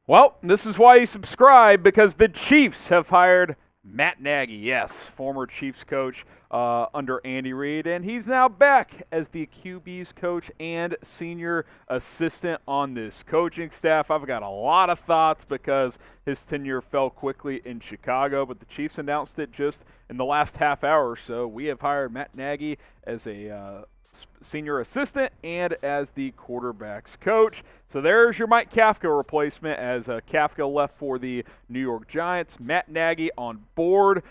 Well, this is why you subscribe, because the Chiefs have hired Matt Nagy, yes, former Chiefs coach under Andy Reid, and he's now back as the QB's coach and senior assistant on this coaching staff. I've got a lot of thoughts because his tenure fell quickly in Chicago, but the Chiefs announced it just in the last half hour or so. We have hired Matt Nagy as a senior assistant and as the quarterback's coach. So there's your Mike Kafka replacement as Kafka left for the New York Giants. Matt Nagy on board,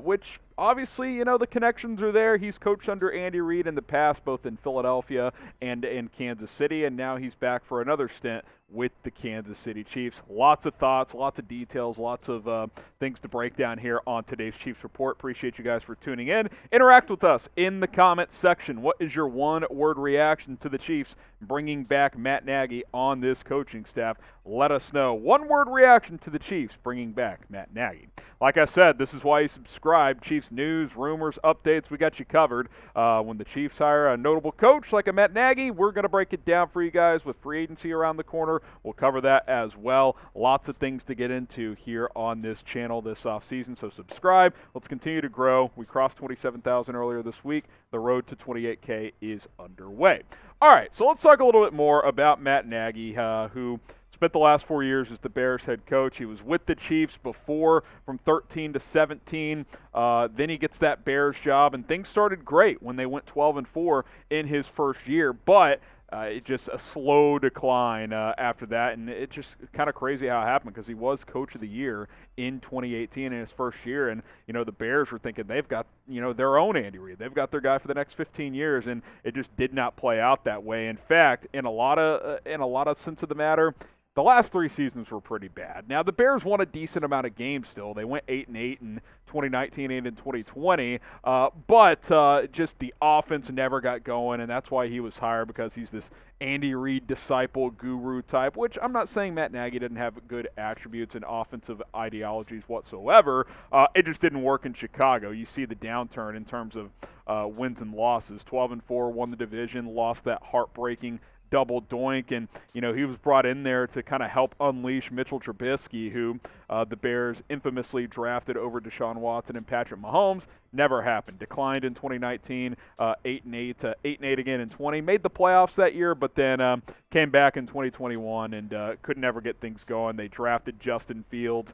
which obviously, you know, the connections are there. He's coached under Andy Reid in the past, both in Philadelphia and in Kansas City, and now he's back for another stint with the Kansas City Chiefs. Lots of thoughts, lots of details, lots of things to break down here on today's Chiefs Report. Appreciate you guys for tuning in. Interact with us in the comments section. What is your one-word reaction to the Chiefs bringing back Matt Nagy on this coaching staff? Let us know. One-word reaction to the Chiefs bringing back Matt Nagy. Like I said, this is why you subscribe. Chiefs news, rumors, updates, we got you covered. When the Chiefs hire a notable coach like a Matt Nagy, we're going to break it down for you guys with free agency around the corner. We'll cover that as well. Lots of things to get into here on this channel this offseason, so subscribe. Let's continue to grow. We crossed 27,000 earlier this week. The road to 28K is underway. All right, so let's talk a little bit more about Matt Nagy, who spent the last 4 years as the Bears head coach. He was with the Chiefs before from 13 to 17. Then he gets that Bears job, and things started great when they went 12-4 in his first year. But it just a slow decline after that, and it just kind of crazy how it happened because he was Coach of the Year in 2018 in his first year, and you know the Bears were thinking they've got their own Andy Reid, they've got their guy for the next 15 years, and it just did not play out that way. In fact, in a lot of sense of the matter, the last 3 seasons were pretty bad. Now, the Bears won a decent amount of games still. They went 8-8 in 2019 and in 2020, but just the offense never got going, and that's why he was hired, because he's this Andy Reid disciple guru type, which I'm not saying Matt Nagy didn't have good attributes and offensive ideologies whatsoever. It just didn't work in Chicago. You see the downturn in terms of wins and losses. 12-4, won the division, lost that heartbreaking double doink, and he was brought in there to kind of help unleash Mitchell Trubisky, who the Bears infamously drafted over Deshaun Watson and Patrick Mahomes. Never happened. Declined in 2019, 8-8 to 8-8 again in 20. Made the playoffs that year, but then came back in 2021 and could never get things going. They drafted Justin Fields.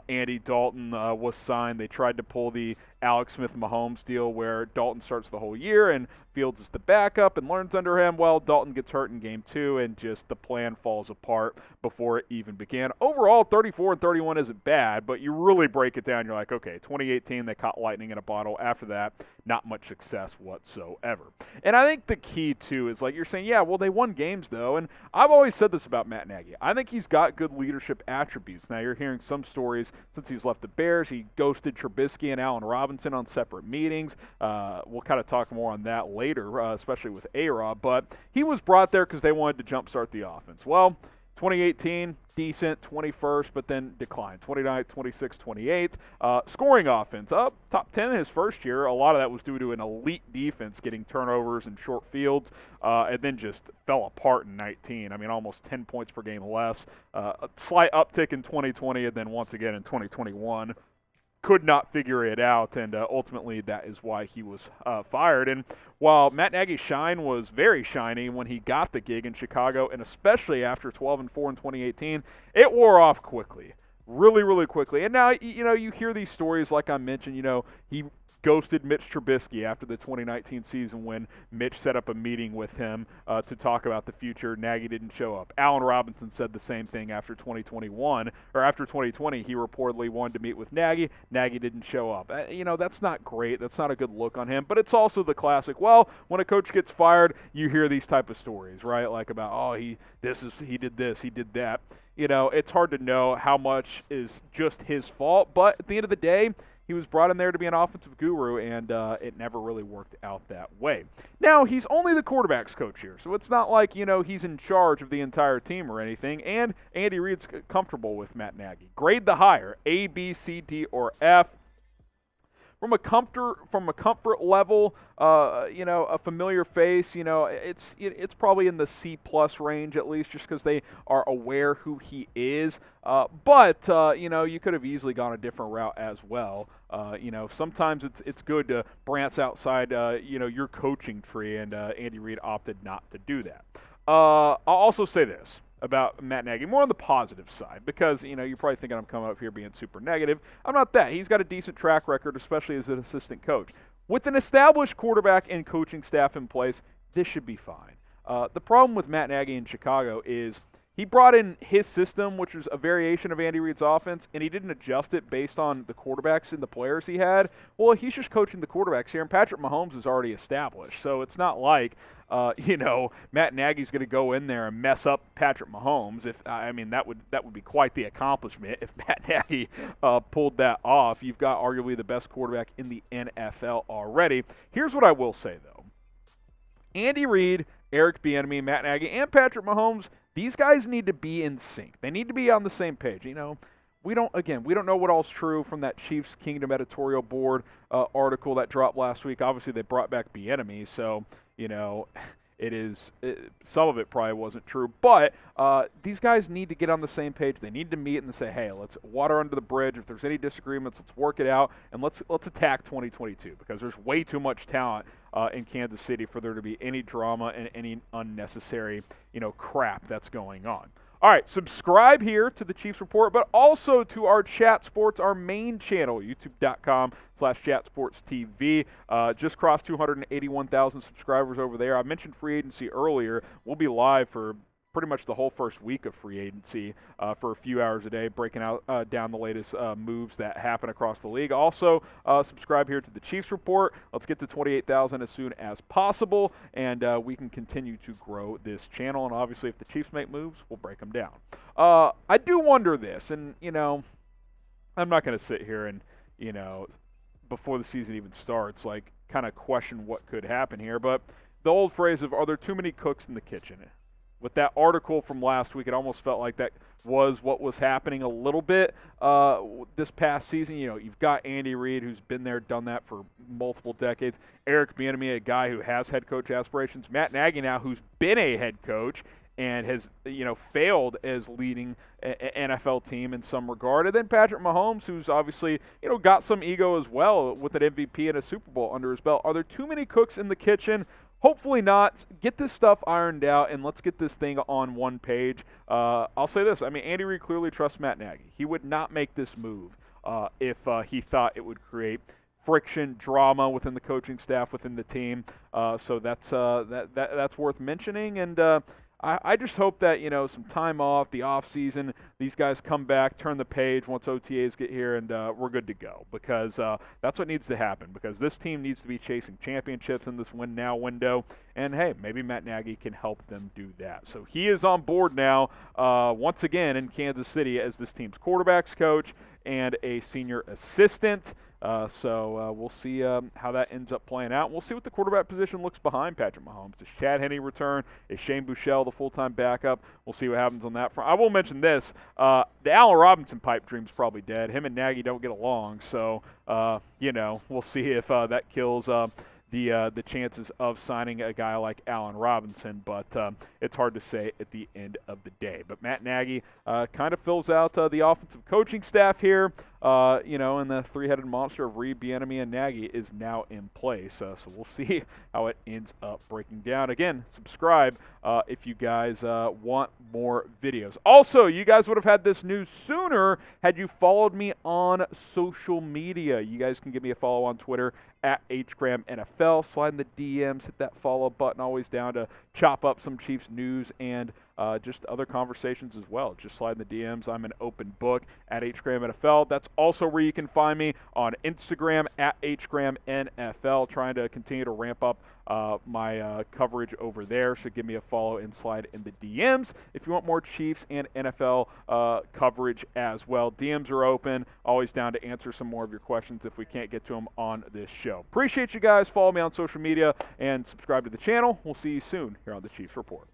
Andy Dalton was signed. They tried to pull the Alex Smith-Mahomes deal where Dalton starts the whole year and Fields is the backup and learns under him. Well, Dalton gets hurt in game 2, and just the plan falls apart before it even began. Overall, 34-31 isn't bad, but you really break it down, you're like, okay, 2018, they caught lightning in a bottle. After that, not much success whatsoever. And I think the key, too, is like you're saying, yeah, well, they won games, though, and I've always said this about Matt Nagy. I think he's got good leadership attributes. Now, you're hearing some stories since he's left the Bears. He ghosted Trubisky and Allen Robinson on separate meetings. We'll kind of talk more on that later, especially with A-Rob, but he was brought there because they wanted to jumpstart the offense. Well, 2018, decent, 21st, but then declined. 29th, 26th, 28th. Scoring offense, up top 10 in his first year. A lot of that was due to an elite defense getting turnovers and short fields, and then just fell apart in 19. I mean, almost 10 points per game less. A slight uptick in 2020, and then once again in 2021. Could not figure it out, and ultimately that is why he was fired. And while Matt Nagy's shine was very shiny when he got the gig in Chicago, and especially after 12-4 in 2018, it wore off quickly, really, really quickly. And now, you hear these stories like I mentioned, he ghosted Mitch Trubisky after the 2019 season when Mitch set up a meeting with him to talk about the future. Nagy didn't show up. Allen Robinson said the same thing after 2021, or after 2020. He reportedly wanted to meet with Nagy. Nagy didn't show up. That's not great. That's not a good look on him. But it's also the classic, well, when a coach gets fired, you hear these type of stories, right? Like about, oh, he did this, he did that. It's hard to know how much is just his fault. But at the end of the day, he was brought in there to be an offensive guru, and it never really worked out that way. Now, he's only the quarterback's coach here, so it's not like, he's in charge of the entire team or anything, and Andy Reid's comfortable with Matt Nagy. Grade the hire, A, B, C, D, or F. from a comfort level, a familiar face, it's probably in the C+ range at least, just because they are aware who he is. But you could have easily gone a different route as well. Sometimes it's good to branch outside, your coaching tree, and Andy Reid opted not to do that. I'll also say this about Matt Nagy, more on the positive side, because, you're probably thinking I'm coming up here being super negative. I'm not that. He's got a decent track record, especially as an assistant coach. With an established quarterback and coaching staff in place, this should be fine. The problem with Matt Nagy in Chicago is he brought in his system, which was a variation of Andy Reid's offense, and he didn't adjust it based on the quarterbacks and the players he had. Well, he's just coaching the quarterbacks here, and Patrick Mahomes is already established. So it's not like, Matt Nagy's going to go in there and mess up Patrick Mahomes. That would be quite the accomplishment if Matt Nagy pulled that off. You've got arguably the best quarterback in the NFL already. Here's what I will say, though. Andy Reid, Eric Bieniemy, Matt Nagy, and Patrick Mahomes, these guys need to be in sync. They need to be on the same page. We don't know what all's true from that Chiefs Kingdom editorial board article that dropped last week. Obviously, they brought back Bieniemy, so some of it probably wasn't true. But these guys need to get on the same page. They need to meet and say, hey, let's water under the bridge. If there's any disagreements, let's work it out, and let's attack 2022, because there's way too much talent in Kansas City for there to be any drama and any unnecessary, crap that's going on. All right, subscribe here to the Chiefs Report, but also to our Chat Sports, our main channel, youtube.com/chatsportstv. Just crossed 281,000 subscribers over there. I mentioned free agency earlier. We'll be live for pretty much the whole first week of free agency for a few hours a day, breaking out down the latest moves that happen across the league. Also, subscribe here to the Chiefs Report. Let's get to 28,000 as soon as possible, and we can continue to grow this channel. And obviously, if the Chiefs make moves, we'll break them down. I do wonder this, and, I'm not going to sit here and, before the season even starts, kind of question what could happen here. But the old phrase of, are there too many cooks in the kitchen? With that article from last week, it almost felt like that was what was happening a little bit this past season. You've got Andy Reid, who's been there, done that for multiple decades. Eric Bieniemy, a guy who has head coach aspirations. Matt Nagy now, who's been a head coach and has, failed as leading an NFL team in some regard. And then Patrick Mahomes, who's obviously, got some ego as well with an MVP and a Super Bowl under his belt. Are there too many cooks in the kitchen? Hopefully not. Get this stuff ironed out, and let's get this thing on one page. I'll say this. Andy Reid clearly trusts Matt Nagy. He would not make this move if he thought it would create friction, drama within the coaching staff, within the team. So that's worth mentioning. And I just hope that, some time off, the off season, these guys come back, turn the page once OTAs get here, and we're good to go, because that's what needs to happen, because this team needs to be chasing championships in this win now window. And hey, maybe Matt Nagy can help them do that. So he is on board now, once again in Kansas City as this team's quarterbacks coach and a senior assistant. So we'll see how that ends up playing out. We'll see what the quarterback position looks behind Patrick Mahomes. Does Chad Henne return? Is Shane Buechele the full-time backup? We'll see what happens on that front. I will mention this. The Allen Robinson pipe dream's probably dead. Him and Nagy don't get along. So, we'll see if that kills the chances of signing a guy like Allen Robinson, but it's hard to say at the end of the day. But Matt Nagy kind of fills out the offensive coaching staff here, and the three-headed monster of Reid, Bieniemy, and Nagy is now in place. So we'll see how it ends up breaking down. Again, subscribe if you guys want more videos. Also, you guys would have had this news sooner had you followed me on social media. You guys can give me a follow on Twitter at HGramNFL. Slide in the DMs, hit that follow button, always down to chop up some Chiefs news and just other conversations as well. Just slide in the DMs. I'm an open book at HGramNFL. That's also where you can find me on Instagram at HGramNFL, trying to continue to ramp up my coverage over there. So give me a follow and slide in the DMs if you want more Chiefs and NFL coverage as well. DMs are open. Always down to answer some more of your questions if we can't get to them on this show. Appreciate you guys. Follow me on social media and subscribe to the channel. We'll see you soon here on the Chiefs Report.